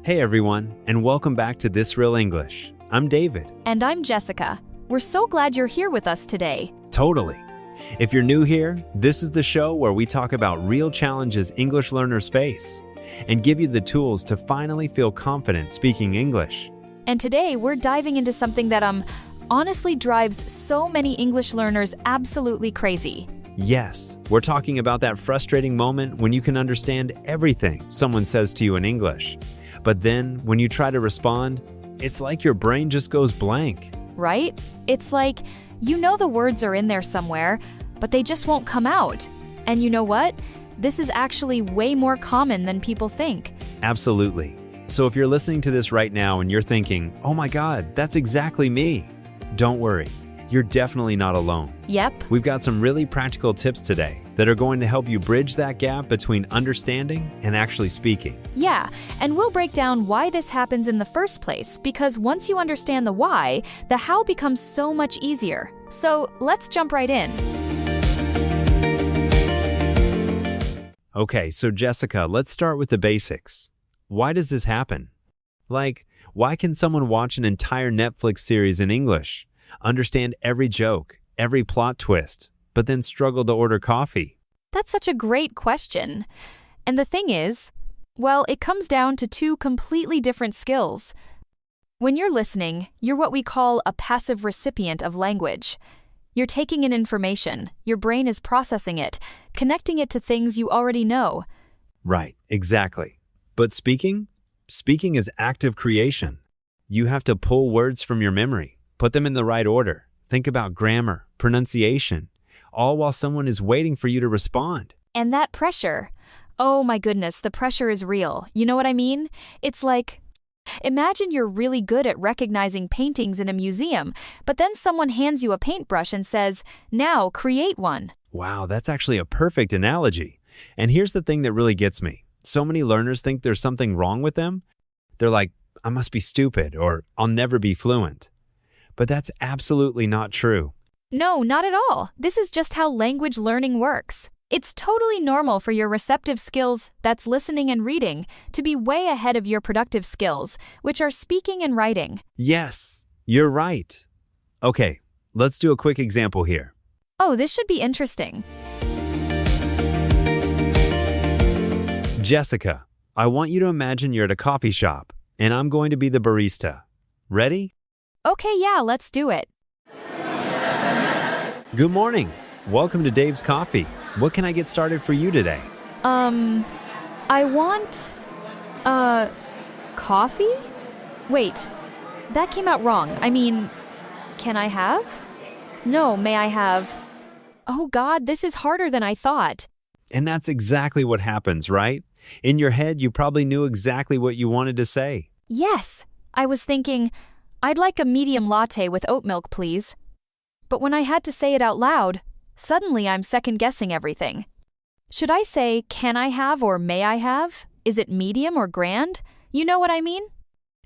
Hey everyone, and welcome back to This Real English. I'm David. And I'm Jessica. We're so glad you're here with us today. Totally. If you're new here, this is the show where we talk about real challenges English learners face and give you the tools to finally feel confident speaking English. And today we're diving into something that honestly drives so many English learners absolutely crazy. Yes, we're talking about that frustrating moment when you can understand everything someone says to you in English. But then, when you try to respond, it's like your brain just goes blank. Right? It's like, you know the words are in there somewhere, but they just won't come out. And you know what? This is actually way more common than people think. Absolutely. So if you're listening to this right now and you're thinking, oh my God, that's exactly me, don't worry. You're definitely not alone. Yep. We've got some really practical tips today that are going to help you bridge that gap between understanding and actually speaking. Yeah, and we'll break down why this happens in the first place, because once you understand the why, the how becomes so much easier. So let's jump right in. Okay, so Jessica, let's start with the basics. Why does this happen? Like, why can someone watch an entire Netflix series in English, understand every joke, every plot twist, but then struggle to order coffee? That's such a great question. And the thing is, well, it comes down to two completely different skills. When you're listening, you're what we call a passive recipient of language. You're taking in information, your brain is processing it, connecting it to things you already know. Right, exactly. But speaking? Speaking is active creation. You have to pull words from your memory. Put them in the right order. Think about grammar, pronunciation, all while someone is waiting for you to respond. And that pressure, oh my goodness, the pressure is real. You know what I mean? It's like, imagine you're really good at recognizing paintings in a museum, but then someone hands you a paintbrush and says, now create one. Wow, that's actually a perfect analogy. And here's the thing that really gets me. So many learners think there's something wrong with them. They're like, I must be stupid, or I'll never be fluent. But that's absolutely not true. No, not at all. This is just how language learning works. It's totally normal for your receptive skills, that's listening and reading, to be way ahead of your productive skills, which are speaking and writing. Yes, you're right. Okay, let's do a quick example here. Oh, this should be interesting. Jessica, I want you to imagine you're at a coffee shop, and I'm going to be the barista. Ready? Okay, yeah, let's do it. Good morning. Welcome to Dave's Coffee. What can I get started for you today? I want, coffee? Wait, that came out wrong. I mean, can I have? No, may I have? Oh God, this is harder than I thought. And that's exactly what happens, right? In your head, you probably knew exactly what you wanted to say. Yes, I was thinking, I'd like a medium latte with oat milk, please. But when I had to say it out loud, suddenly I'm second-guessing everything. Should I say, can I have or may I have? Is it medium or grand? You know what I mean?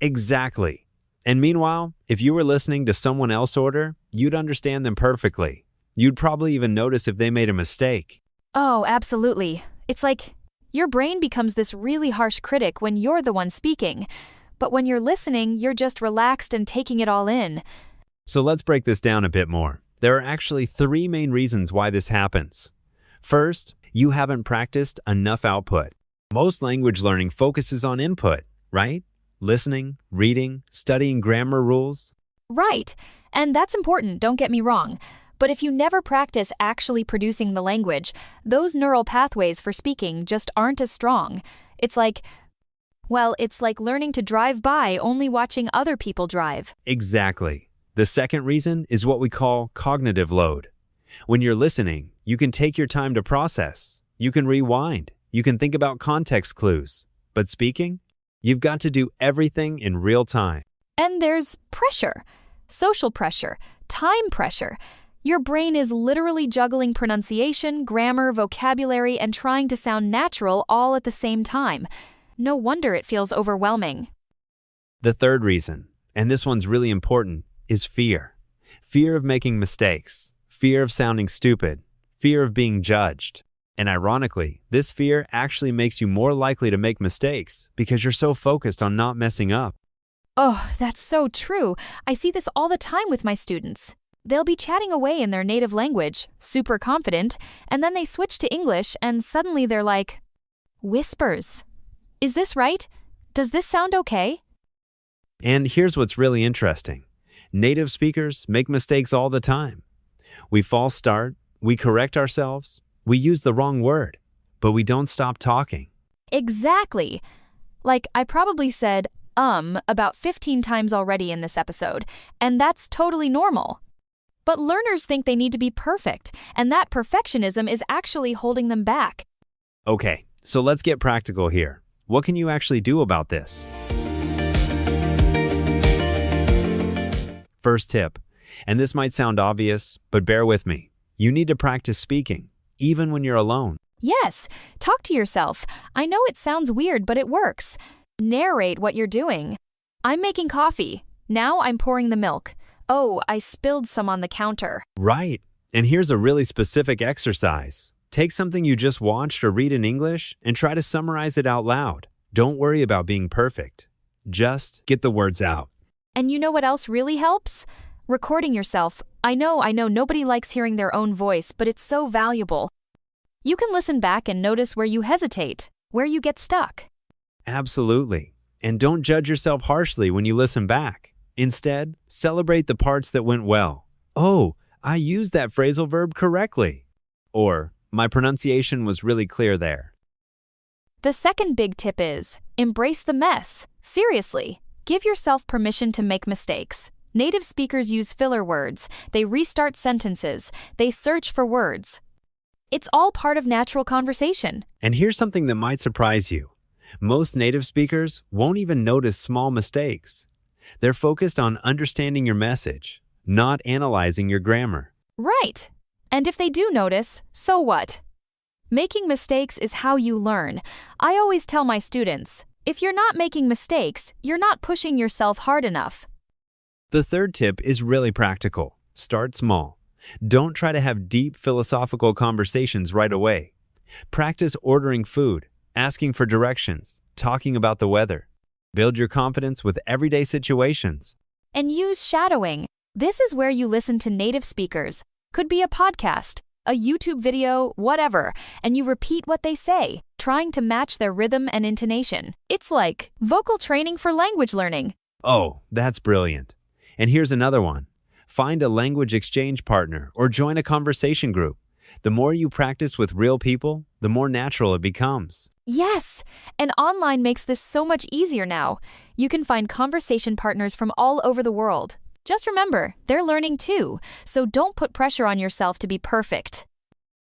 Exactly. And meanwhile, if you were listening to someone else order, you'd understand them perfectly. You'd probably even notice if they made a mistake. Oh, absolutely. It's like your brain becomes this really harsh critic when you're the one speaking. But when you're listening, you're just relaxed and taking it all in. So let's break this down a bit more. There are actually three main reasons why this happens. First, you haven't practiced enough output. Most language learning focuses on input, right? Listening, reading, studying grammar rules. Right, and that's important, don't get me wrong. But if you never practice actually producing the language, those neural pathways for speaking just aren't as strong. It's like learning to drive by only watching other people drive. Exactly. The second reason is what we call cognitive load. When you're listening, you can take your time to process. You can rewind. You can think about context clues. But speaking, you've got to do everything in real time. And there's pressure. Social pressure. Time pressure. Your brain is literally juggling pronunciation, grammar, vocabulary, and trying to sound natural all at the same time. No wonder it feels overwhelming. The third reason, and this one's really important, is fear. Fear of making mistakes, fear of sounding stupid, fear of being judged. And ironically, this fear actually makes you more likely to make mistakes because you're so focused on not messing up. Oh, that's so true. I see this all the time with my students. They'll be chatting away in their native language, super confident, and then they switch to English and suddenly they're like, whispers. Is this right? Does this sound okay? And here's what's really interesting. Native speakers make mistakes all the time. We false start, we correct ourselves, we use the wrong word, but we don't stop talking. Exactly. Like, I probably said, about 15 times already in this episode, and that's totally normal. But learners think they need to be perfect, and that perfectionism is actually holding them back. Okay, so let's get practical here. What can you actually do about this? First tip, and this might sound obvious, but bear with me. You need to practice speaking, even when you're alone. Yes, talk to yourself. I know it sounds weird, but it works. Narrate what you're doing. I'm making coffee. Now I'm pouring the milk. Oh, I spilled some on the counter. Right. And here's a really specific exercise. Take something you just watched or read in English and try to summarize it out loud. Don't worry about being perfect. Just get the words out. And you know what else really helps? Recording yourself. I know nobody likes hearing their own voice, but it's so valuable. You can listen back and notice where you hesitate, where you get stuck. Absolutely. And don't judge yourself harshly when you listen back. Instead, celebrate the parts that went well. Oh, I used that phrasal verb correctly. Or, my pronunciation was really clear there. The second big tip is, embrace the mess. Seriously, give yourself permission to make mistakes. Native speakers use filler words. They restart sentences. They search for words. It's all part of natural conversation. And here's something that might surprise you. Most native speakers won't even notice small mistakes. They're focused on understanding your message, not analyzing your grammar. Right. And if they do notice, so what? Making mistakes is how you learn. I always tell my students, if you're not making mistakes, you're not pushing yourself hard enough. The third tip is really practical. Start small. Don't try to have deep philosophical conversations right away. Practice ordering food, asking for directions, talking about the weather. Build your confidence with everyday situations. And use shadowing. This is where you listen to native speakers. Could be a podcast, a YouTube video, whatever, and you repeat what they say, trying to match their rhythm and intonation. It's like vocal training for language learning. Oh, that's brilliant. And here's another one. Find a language exchange partner or join a conversation group. The more you practice with real people, the more natural it becomes. Yes, and online makes this so much easier now. You can find conversation partners from all over the world. Just remember, they're learning too, so don't put pressure on yourself to be perfect.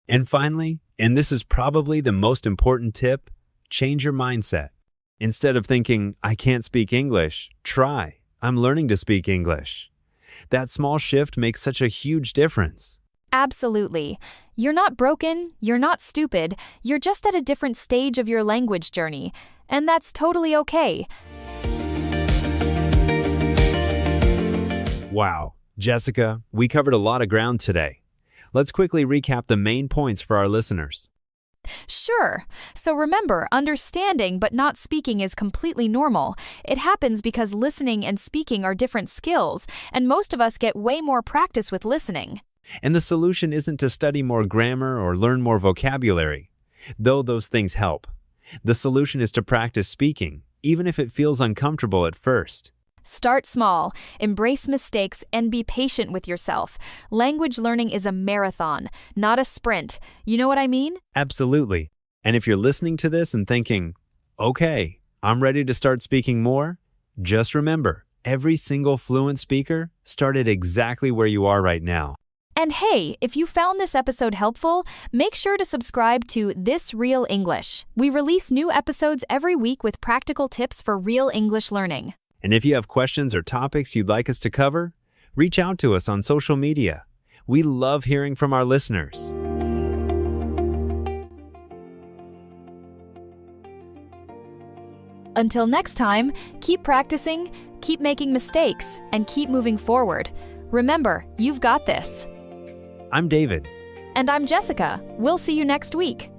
And finally, and this is probably the most important tip, change your mindset. Instead of thinking, I can't speak English, try, I'm learning to speak English. That small shift makes such a huge difference. Absolutely. You're not broken, you're not stupid, you're just at a different stage of your language journey, and that's totally okay. Wow, Jessica, we covered a lot of ground today. Let's quickly recap the main points for our listeners. Sure. So remember, understanding but not speaking is completely normal. It happens because listening and speaking are different skills, and most of us get way more practice with listening. And the solution isn't to study more grammar or learn more vocabulary, though those things help. The solution is to practice speaking, even if it feels uncomfortable at first. Start small, embrace mistakes, and be patient with yourself. Language learning is a marathon, not a sprint. You know what I mean? Absolutely. And if you're listening to this and thinking, okay, I'm ready to start speaking more, just remember, every single fluent speaker started exactly where you are right now. And hey, if you found this episode helpful, make sure to subscribe to This Real English. We release new episodes every week with practical tips for real English learning. And if you have questions or topics you'd like us to cover, reach out to us on social media. We love hearing from our listeners. Until next time, keep practicing, keep making mistakes, and keep moving forward. Remember, you've got this. I'm David. And I'm Jessica. We'll see you next week.